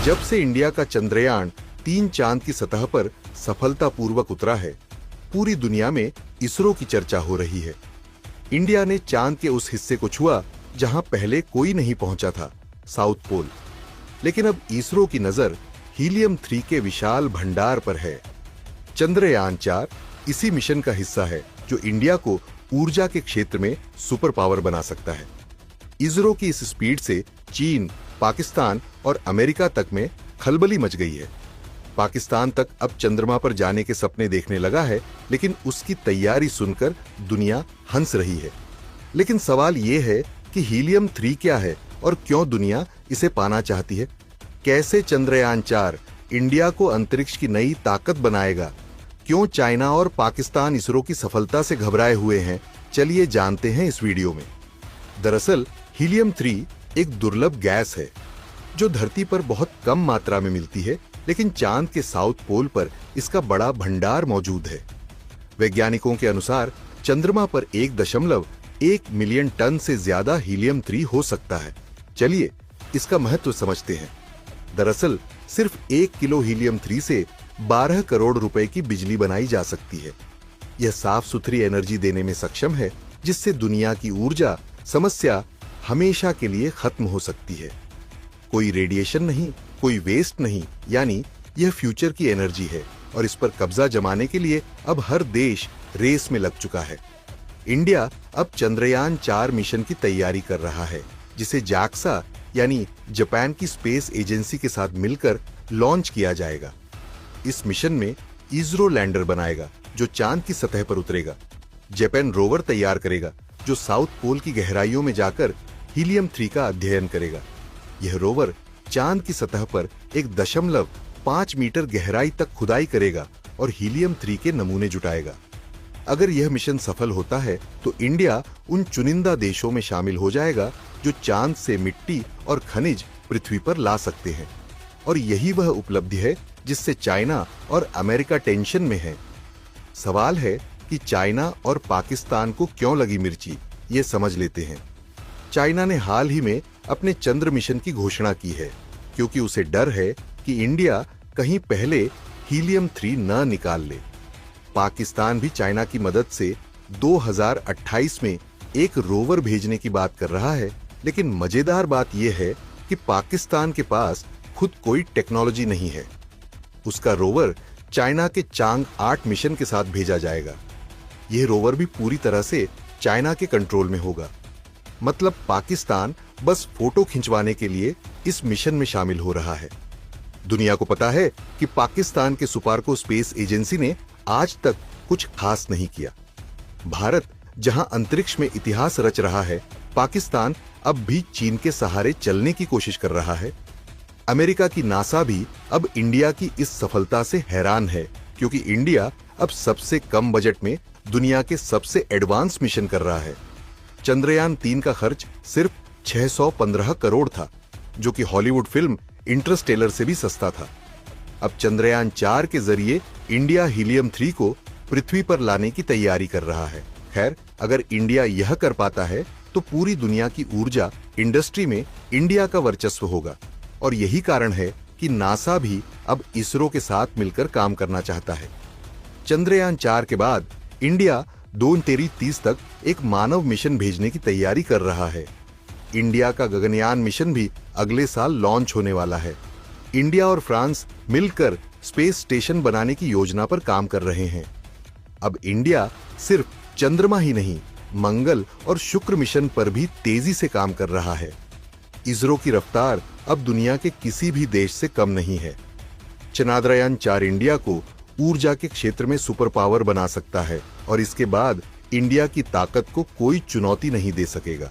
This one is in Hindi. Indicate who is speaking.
Speaker 1: जब से इंडिया का चंद्रयान 3 चांद की सतह पर सफलतापूर्वक उतरा है, पूरी दुनिया में इसरो की चर्चा हो रही है। इंडिया ने चांद के उस हिस्से को छुआ जहां पहले कोई नहीं पहुंचा था, साउथ पोल। लेकिन अब इसरो की नजर हीलियम 3 के विशाल भंडार पर है। चंद्रयान 4 इसी मिशन का हिस्सा है जो इंडिया को ऊर्जा के क्षेत्र में सुपर पावर बना सकता है। इसरो की इस स्पीड से चीन, पाकिस्तान और अमेरिका तक में खलबली मच गई है। पाकिस्तान तक अब चंद्रमा पर जाने के सपने देखने लगा है, लेकिन उसकी तैयारी सुनकर दुनिया हंस रही है। लेकिन सवाल यह है कि हीलियम 3 क्या है और क्यों दुनिया इसे पाना चाहती है? कैसे चंद्रयान 4 इंडिया को अंतरिक्ष की नई ताकत बनाएगा? क्यों चाइना और पाकिस्तान इसरो की सफलता से घबराए हुए हैं? चलिए जानते हैं इस वीडियो में। दरअसल हीलियम 3 एक दुर्लभ गैस है जो धरती पर बहुत कम मात्रा में मिलती है, लेकिन चांद के साउथ पोल पर इसका बड़ा भंडार मौजूद है। वैज्ञानिकों के अनुसार चंद्रमा पर 1.1 मिलियन टन से ज्यादा हीलियम 3 हो सकता है। चलिए इसका महत्व समझते हैं। दरअसल सिर्फ 1 किलो हीलियम 3 से 12 करोड़ रुपए की बिजली बनाई जा सकती है। यह साफ सुथरी एनर्जी देने में सक्षम है, जिससे दुनिया की ऊर्जा समस्या हमेशा के लिए खत्म हो सकती है। कोई रेडिएशन नहीं, कोई वेस्ट नहीं, यानी यह फ्यूचर की एनर्जी है और इस पर कब्जा जमाने के लिए अब हर देश रेस में लग चुका है। इंडिया अब चंद्रयान 4 मिशन की तैयारी कर रहा है, जिसे जाक्सा यानी जापान की स्पेस एजेंसी के साथ मिलकर लॉन्च किया जाएगा। इस मिशन में इसरो लैंडर बनाएगा जो चांद की सतह पर उतरेगा। जापान रोवर तैयार करेगा जो साउथ पोल की गहराइयों में जाकर हीलियम 3 का अध्ययन करेगा। यह रोवर चांद की सतह पर 1.5 मीटर गहराई तक खुदाई करेगा और हीलियम 3 के नमूने जुटाएगा। अगर यह मिशन सफल होता है तो इंडिया उन चुनिंदा देशों में शामिल हो जाएगा जो चांद से मिट्टी और खनिज पृथ्वी पर ला सकते हैं। और यही वह उपलब्धि है जिससे चाइना और अमेरिका टेंशन में है। सवाल है कि चाइना और पाकिस्तान को क्यों लगी मिर्ची, ये समझ लेते हैं। चाइना ने हाल ही में अपने चंद्र मिशन की घोषणा की है, क्योंकि उसे डर है कि इंडिया कहीं पहले हीलियम 3 न निकाल ले। पाकिस्तान भी चाइना की मदद से 2028 में एक रोवर भेजने की बात कर रहा है, लेकिन मजेदार बात यह है कि पाकिस्तान के पास खुद कोई टेक्नोलॉजी नहीं है। उसका रोवर चाइना के चांग 8 मिशन के साथ भेजा जाएगा। यह रोवर भी पूरी तरह से चाइना के कंट्रोल में होगा। मतलब पाकिस्तान बस फोटो खिंचवाने के लिए इस मिशन में शामिल हो रहा है। दुनिया को पता है कि पाकिस्तान के सुपार्को स्पेस एजेंसी ने आज तक कुछ खास नहीं किया। भारत जहां अंतरिक्ष में इतिहास रच रहा है, पाकिस्तान अब भी चीन के सहारे चलने की कोशिश कर रहा है। अमेरिका की नासा भी अब इंडिया की इस सफलता से हैरान है, क्योंकि इंडिया अब सबसे कम बजट में दुनिया के सबसे एडवांस मिशन कर रहा है। चंद्रयान 3 का खर्च सिर्फ 615 करोड़ था, जो कि हॉलीवुड फिल्म इंटरस्टेलर से भी सस्ता था। अब चंद्रयान 4 के जरिए इंडिया हीलियम 3 को पृथ्वी पर लाने की तैयारी कर रहा है। खैर, अगर इंडिया यह कर पाता है तो पूरी दुनिया की ऊर्जा इंडस्ट्री में इंडिया का वर्चस्व होगा। और यही कारण है कि नासा भी अब इसरो के साथ मिलकर काम करना चाहता है। चंद्रयान 4 के बाद इंडिया 2030 तक एक मानव मिशन भेजने की तैयारी कर रहा है। इंडिया का गगनयान मिशन भी अगले साल लॉन्च होने वाला है। इंडिया और फ्रांस मिलकर स्पेस स्टेशन बनाने की योजना पर काम कर रहे हैं। अब इंडिया सिर्फ चंद्रमा ही नहीं, मंगल और शुक्र मिशन पर भी तेजी से काम कर रहा है। इसरो की रफ्तार अब दुनिया के किसी भी देश से कम नहीं है। चंद्रयान 4 इंडिया को ऊर्जा के क्षेत्र में सुपर पावर बना सकता है और इसके बाद इंडिया की ताकत को कोई चुनौती नहीं दे सकेगा।